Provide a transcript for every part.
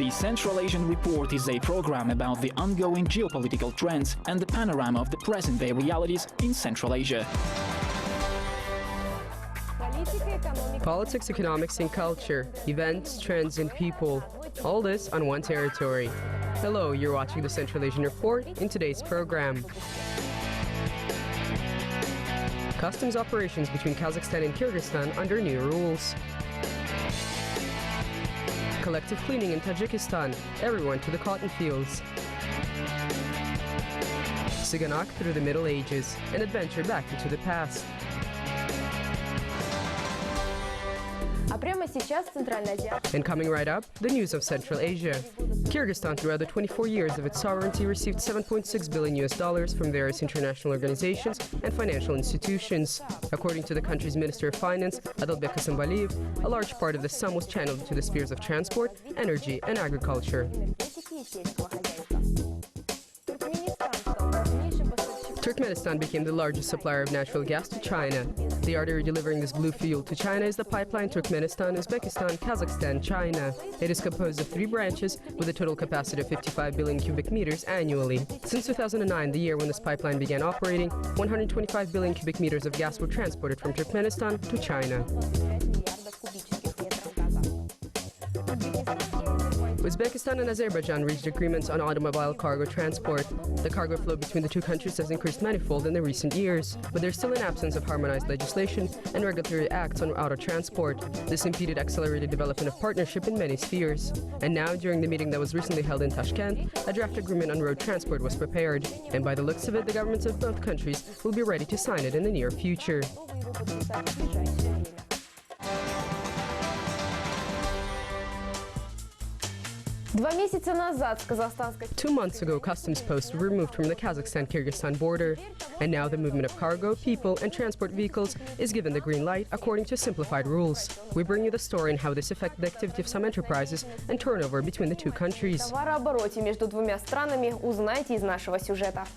The Central Asian Report is a program about the ongoing geopolitical trends and the panorama of the present-day realities in Central Asia. Politics, economics, and culture, events, trends, and people. All this on one territory. Hello, you're watching the Central Asian Report in today's program. Customs operations between Kazakhstan and Kyrgyzstan under new rules. Collective cleaning in Tajikistan, everyone to the cotton fields. Syganak through the Middle Ages, an adventure back into the past. And coming right up, the news of Central Asia. Kyrgyzstan, throughout the 24 years of its sovereignty, received $7.6 billion from various international organizations and financial institutions. According to the country's Minister of Finance, a large part of the sum was channeled into the spheres of transport, energy, and agriculture. Turkmenistan became the largest supplier of natural gas to China. The artery delivering this blue fuel to China is the pipeline Turkmenistan, Uzbekistan, Kazakhstan, China. It is composed of 3 branches with a total capacity of 55 billion cubic meters annually. Since 2009, the year when this pipeline began operating, 125 billion cubic meters of gas were transported from Turkmenistan to China. Uzbekistan and Azerbaijan reached agreements on automobile cargo transport. The cargo flow between the two countries has increased manifold in the recent years, but there's still an absence of harmonized legislation and regulatory acts on auto transport. This impeded accelerated development of partnership in many spheres. And now, during the meeting that was recently held in Tashkent, a draft agreement on road transport was prepared. And by the looks of it, the governments of both countries will be ready to sign it in the near future. 2 months ago, customs posts were removed from the Kazakhstan-Kyrgyzstan border. And now the movement of cargo, people, and transport vehicles is given the green light according to simplified rules. We bring you the story and how this affects the activity of some enterprises and turnover between the two countries. Товарообороте между двумя странами узнаете из нашего сюжета.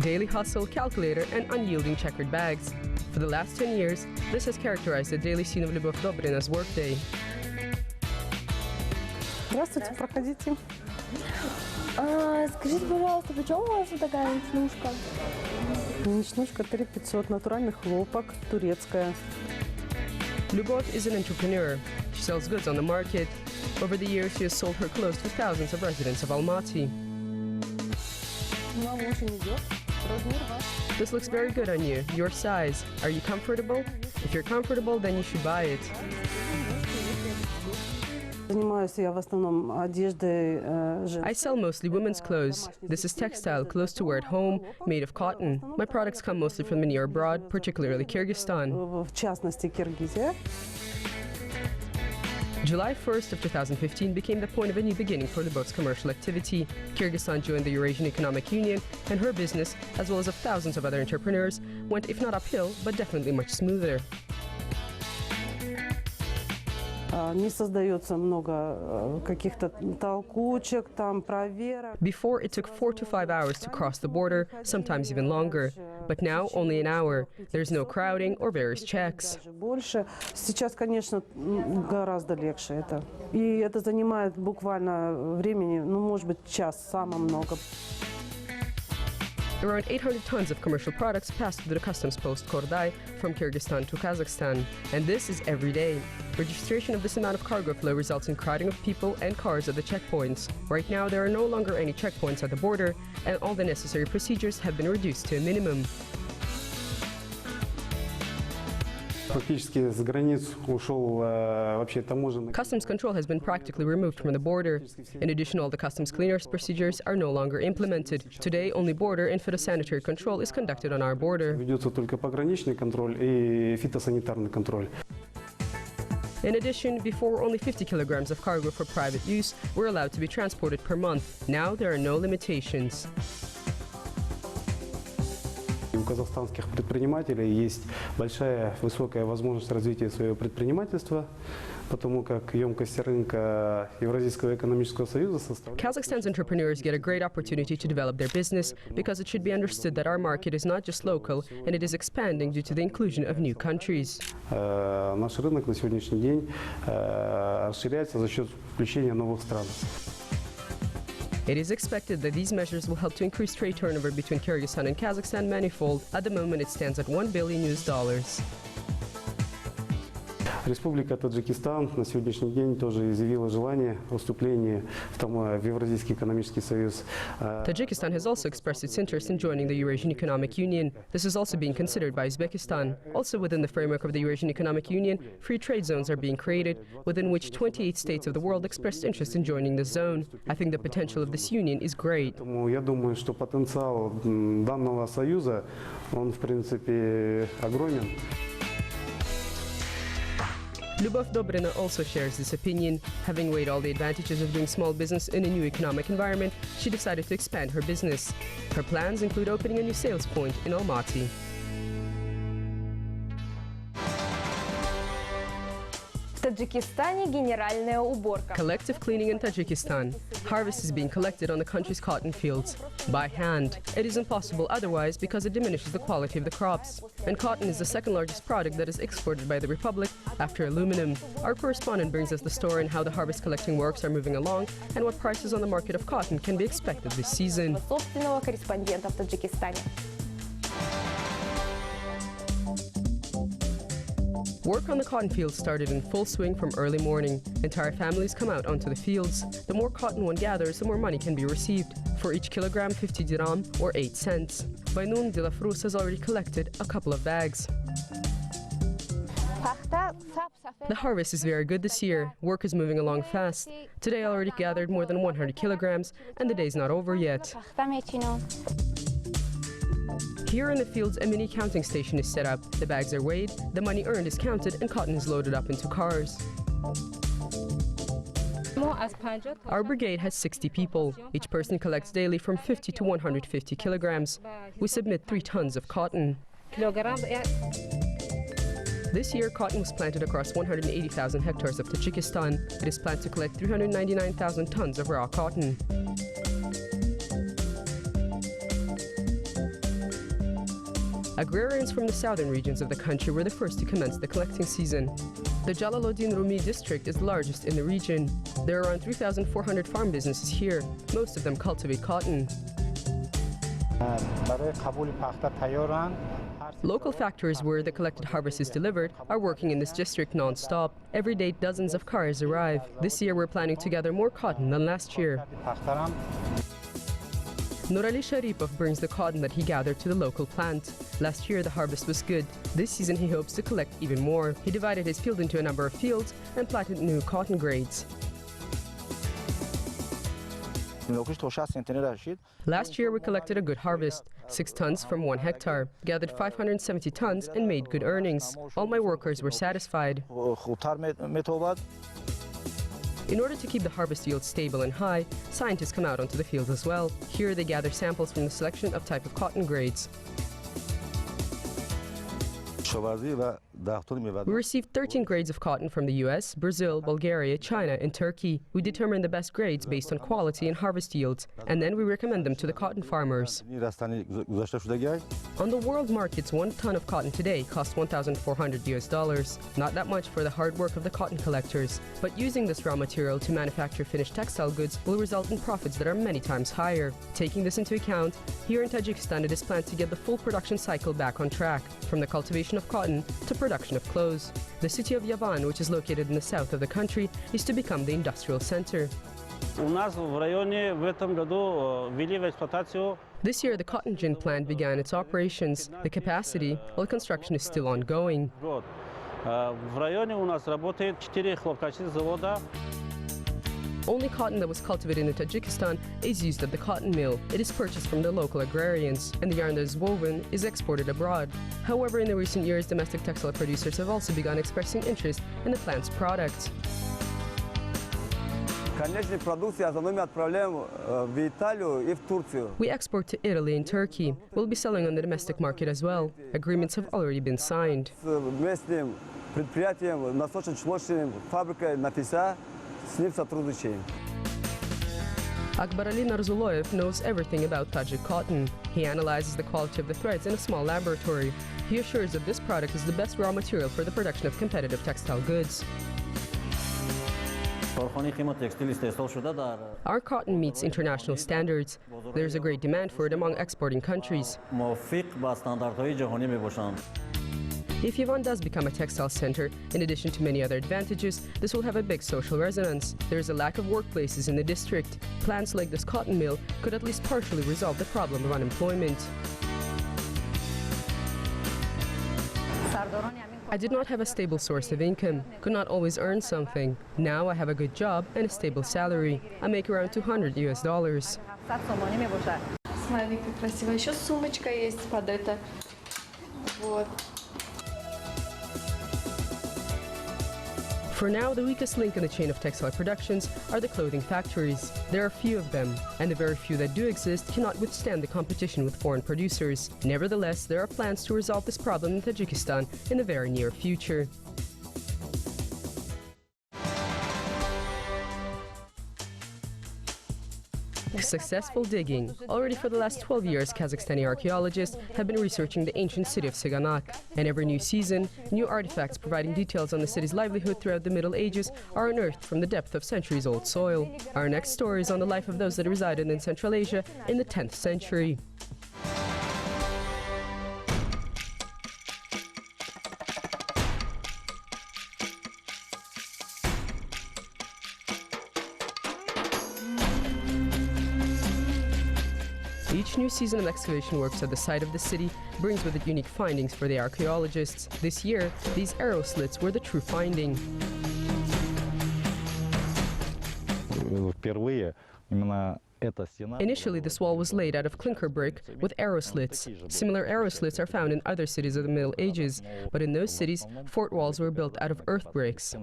Daily hustle, calculator, and unyielding checkered bags. For the last 10 years, this has characterized the daily scene of Любовь Добрina's workday. Здравствуйте, проходите. Скажите, пожалуйста, почему у вас такая ночнушка? Ночнушка 3500, натуральный хлопок, турецкая. Любовь is an entrepreneur. She sells goods on the market. Over the years, she has sold her clothes to thousands of residents of Almaty. This looks very good on you, your size. Are you comfortable? If you're comfortable, then you should buy it. I sell mostly women's clothes. This is textile, clothes to wear at home, made of cotton. My products come mostly from the near abroad, particularly Kyrgyzstan. July 1st of 2015 became the point of a new beginning for Lubov's commercial activity. Kyrgyzstan joined the Eurasian Economic Union, and her business, as well as of thousands of other entrepreneurs, went if not uphill, but definitely much smoother. Before, it took 4 to 5 hours to cross the border, sometimes even longer. But now, only an hour. There's no crowding or various checks. Around 800 tons of commercial products passed through the customs post Korday from Kyrgyzstan to Kazakhstan. And this is every day. Registration of this amount of cargo flow results in crowding of people and cars at the checkpoints. Right now, there are no longer any checkpoints at the border, and all the necessary procedures have been reduced to a minimum. Customs control has been practically removed from the border. In addition, all the customs clearance procedures are no longer implemented. Today, only border and phytosanitary control is conducted on our border. In addition, before only 50 kilograms of cargo for private use were allowed to be transported per month. Now there are no limitations. казахстанских предпринимателей есть большая, высокая возможность развития своего предпринимательства, потому как емкость рынка Евразийского экономического союза составляет... Kazakhstan's entrepreneurs get a great opportunity to develop their business because it should be understood that our market is not just local and it is expanding due to the inclusion of new countries. Наш рынок на сегодняшний день расширяется за счет включения новых стран. It is expected that these measures will help to increase trade turnover between Kyrgyzstan and Kazakhstan manifold. At the moment, it stands at $1 billion. Республика Таджикистан на сегодняшний день тоже изъявила желание о вступлении в Евразийский экономический союз. Tajikistan has also expressed its interest in joining the Eurasian Economic Union. This is also being considered by Uzbekistan. Also within the framework of the Eurasian Economic Union, free trade zones are being created, within which 28 states of the world expressed interest in joining this zone. I think the potential of this union is great. Я думаю, что потенциал данного союза, он в принципе огромен. Lyubov Dobrina also shares this opinion. Having weighed all the advantages of doing small business in a new economic environment, she decided to expand her business. Her plans include opening a new sales point in Almaty. В Таджикистане генеральная уборка. Collective cleaning in Tajikistan. Harvest is being collected on the country's cotton fields by hand. It is impossible otherwise because it diminishes the quality of the crops. And cotton is the second largest product that is exported by the Republic after aluminum. Our correspondent brings us the story on how the harvest collecting works are moving along and what prices on the market of cotton can be expected this season. Собственного корреспондента в Таджикистане. Work on the cotton fields started in full swing from early morning. Entire families come out onto the fields. The more cotton one gathers, the more money can be received. For each kilogram, 50 dirham or 8 cents. By noon, De La Frus has already collected a couple of bags. The harvest is very good this year. Work is moving along fast. Today I already gathered more than 100 kilograms, and the day's not over yet. Here in the fields, a mini counting station is set up. The bags are weighed, the money earned is counted, and cotton is loaded up into cars. Our brigade has 60 people. Each person collects daily from 50 to 150 kilograms. We submit 3 tons of cotton. This year, cotton was planted across 180,000 hectares of Tajikistan. It is planned to collect 399,000 tons of raw cotton. Agrarians from the southern regions of the country were the first to commence the collecting season. The Jalaluddin Rumi district is the largest in the region. There are around 3,400 farm businesses here. Most of them cultivate cotton. Local factories where the collected harvest is delivered are working in this district non-stop. Every day dozens of cars arrive. This year we're planning to gather more cotton than last year. Nurali Sharipov brings the cotton that he gathered to the local plant. Last year the harvest was good. This season he hopes to collect even more. He divided his field into a number of fields and planted new cotton grades. Last year we collected a good harvest, 6 tons from 1 hectare, gathered 570 tons and made good earnings. All my workers were satisfied. In order to keep the harvest yield stable and high, scientists come out onto the fields as well. Here they gather samples from the selection of type of cotton grades. We received 13 grades of cotton from the US, Brazil, Bulgaria, China, and Turkey. We determine the best grades based on quality and harvest yields, and then we recommend them to the cotton farmers. On the world markets, 1 ton of cotton today costs $1,400. Not that much for the hard work of the cotton collectors, but using this raw material to manufacture finished textile goods will result in profits that are many times higher. Taking this into account, here in Tajikistan it is planned to get the full production cycle back on track, from the cultivation of cotton to production of clothes. The city of Yavan, which is located in the south of the country, is to become the industrial center. This year, the cotton gin plant began its operations. The capacity, while construction is still ongoing. Only cotton that was cultivated in Tajikistan is used at the cotton mill. It is purchased from the local agrarians, and the yarn that is woven is exported abroad. However, in the recent years, domestic textile producers have also begun expressing interest in the plant's products. Конечная продукция в основном отправляем в Италию и в Турцию. We export to Italy and Turkey. We'll be selling on the domestic market as well. Agreements have already been signed. С местным предприятием, насочно-чулочной фабрикой Нафиса, с ним сотрудничаем. Akbar Ali Narzuloyev knows everything about Tajik cotton. He analyzes the quality of the threads in a small laboratory. He assures that this product is the best raw material for the production of competitive textile goods. Our cotton meets international standards. There's a great demand for it among exporting countries. If Yerevan does become a textile center, in addition to many other advantages, this will have a big social resonance. There is a lack of workplaces in the district. Plans like this cotton mill could at least partially resolve the problem of unemployment. I did not have a stable source of income, could not always earn something. Now I have a good job and a stable salary. I make around $200 US. Смотри, как красиво. Еще сумочка есть под это. Вот. For now, the weakest link in the chain of textile productions are the clothing factories. There are few of them, and the very few that do exist cannot withstand the competition with foreign producers. Nevertheless, there are plans to resolve this problem in Tajikistan in the very near future. Successful digging. Already for the last 12 years, Kazakhstani archaeologists have been researching the ancient city of Syganak. And every new season, new artifacts providing details on the city's livelihood throughout the Middle Ages are unearthed from the depth of centuries-old soil. Our next story is on the life of those that resided in Central Asia in the 10th century. Each new season of excavation works at the site of the city brings with it unique findings for the archaeologists. This year, these arrow slits were the true finding. Initially, this wall was laid out of clinker brick with arrow slits. Similar arrow slits are found in other cities of the Middle Ages, but in those cities, fort walls were built out of earth bricks.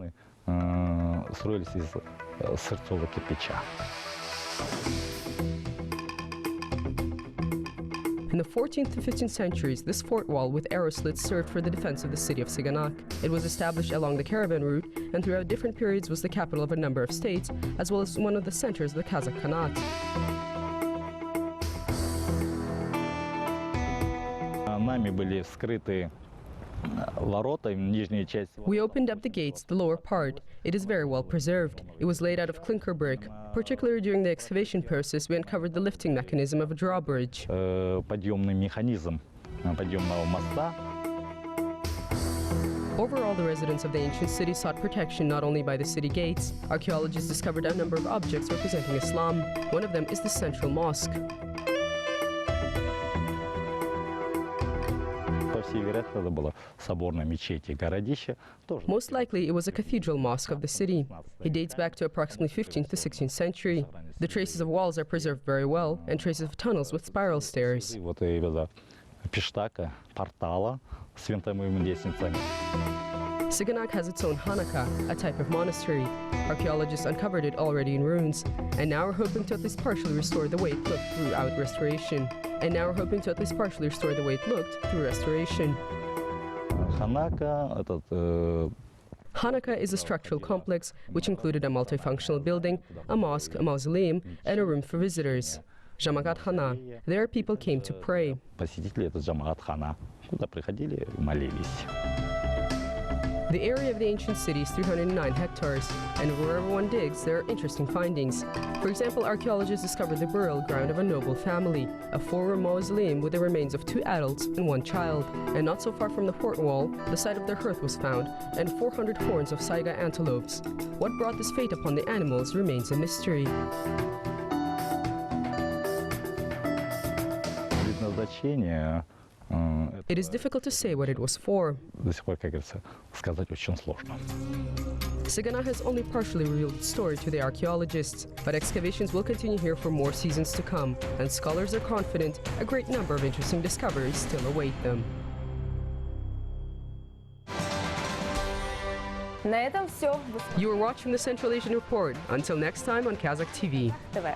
In the 14th to 15th centuries, this fort wall with arrow slits served for the defense of the city of Syganak. It was established along the caravan route and throughout different periods was the capital of a number of states, as well as one of the centers of the Kazakh Khanate. We opened up the gates, the lower part. It is very well preserved. It was laid out of clinker brick. Particularly during the excavation process, we uncovered the lifting mechanism of a drawbridge. Overall, the residents of the ancient city sought protection not only by the city gates. Archaeologists discovered a number of objects representing Islam. One of them is the central mosque. Most likely, it was a cathedral mosque of the city. It dates back to approximately 15th to 16th century. The traces of walls are preserved very well, and traces of tunnels with spiral stairs. Syganak has its own Hanaka, a type of monastery. Archaeologists uncovered it already in ruins, and now we're hoping to at least partially restore the way it looked throughout restoration. Hanaka is a structural complex which included a multifunctional building, a mosque, a mausoleum, and a room for visitors. Jamagat Hana. There people came to pray. The area of the ancient city is 309 hectares, and wherever one digs, there are interesting findings. For example, archaeologists discovered the burial ground of a noble family, a four-room mausoleum with the remains of 2 adults and 1 child. And not so far from the fort wall, the site of their hearth was found, and 400 horns of Saiga antelopes. What brought this fate upon the animals remains a mystery. It is difficult to say what it was for. Syganak has only partially revealed its story to the archaeologists, but excavations will continue here for more seasons to come, and scholars are confident a great number of interesting discoveries still await them. На этом все. You are watching the Central Asian Report. Until next time on Kazakh TV. ТВ.